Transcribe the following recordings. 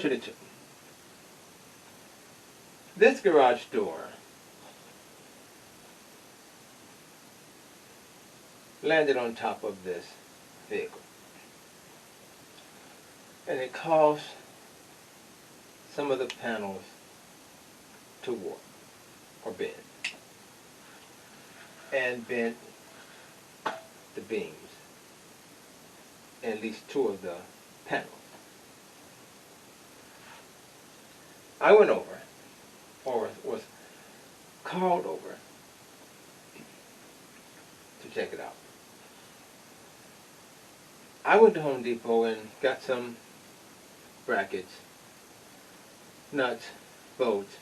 Diversity 2. This garage door landed on top of this vehicle. And it caused some of the panels to warp or bend. And bent the beams in at least two of the panels. I went over, or was called over, to check it out. I went to Home Depot and got some brackets, nuts, bolts,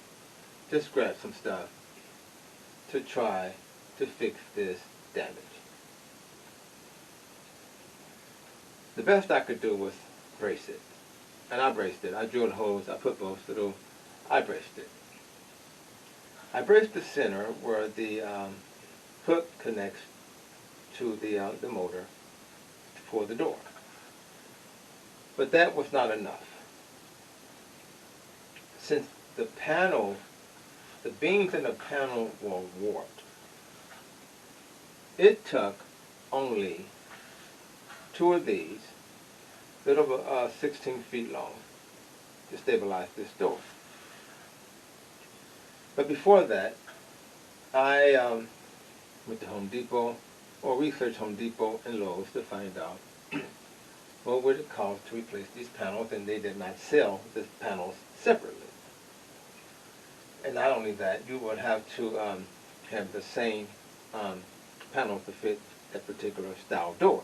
just grabbed some stuff to try to fix this damage. The best I could do was brace it. And I braced it. I drilled holes, I put bolts through, I braced it. I braced the center where the hook connects to the motor for the door. But that was not enough. Since the beams in the panel were warped, it took only two of these, little 16 feet long, to stabilize this door. But before that, I went to Home Depot, or researched Home Depot and Lowe's to find out what would it cost to replace these panels, and they did not sell the panels separately. And not only that, you would have to have the same panels to fit that particular style door.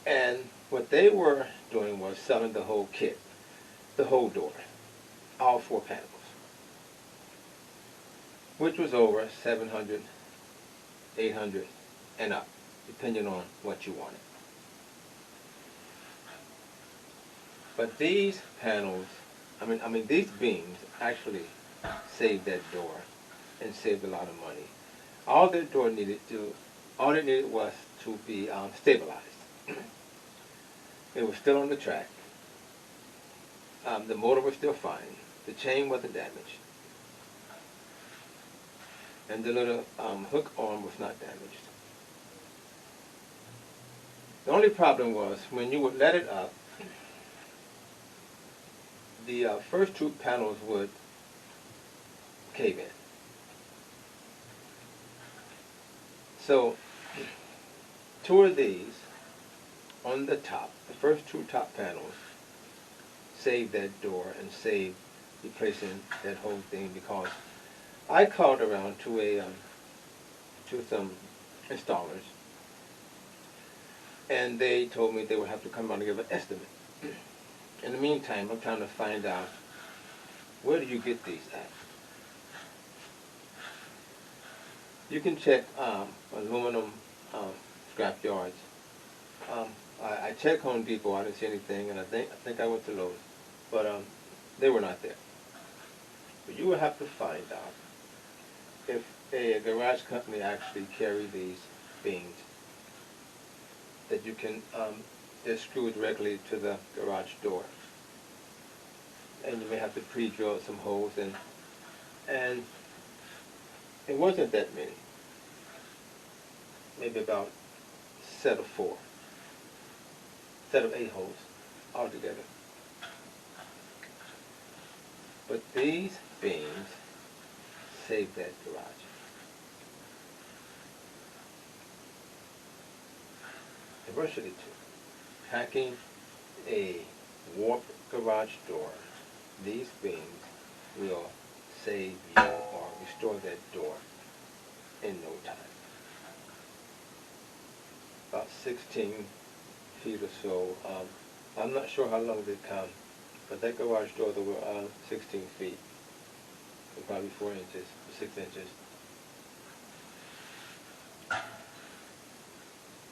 And what they were doing was selling the whole kit, the whole door, all four panels, which was over $700, $800, and up, depending on what you wanted. But these panels, I mean these beams actually saved that door and saved a lot of money. All that door needed was to be stabilized. It was still on the track. The motor was still fine. The chain wasn't damaged. And the little hook arm was not damaged. The only problem was when you would let it up, the first two panels would cave in. So two of these on the top, the first two top panels, saved that door and saved replacing that whole thing, because I called around to some installers, and they told me they would have to come out and give an estimate. In the meantime, I'm trying to find out, where do you get these at? You can check aluminum scrap yards. I checked Home Depot, I didn't see anything, and I think I went to Lowe's, but they were not there. But you will have to find out if a garage company actually carry these beams that you can just screw directly to the garage door. And you may have to pre-drill some holes in. And it wasn't that many. Maybe about a set of 8 holes altogether. But these beams saved that garage. Diversity 2. Hacking a warped garage door. These beams will save you or restore that door in no time. About 16 feet or so. I'm not sure how long they come, but that garage door, they were 16 feet, so probably 4 inches, 6 inches,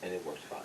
and it works fine.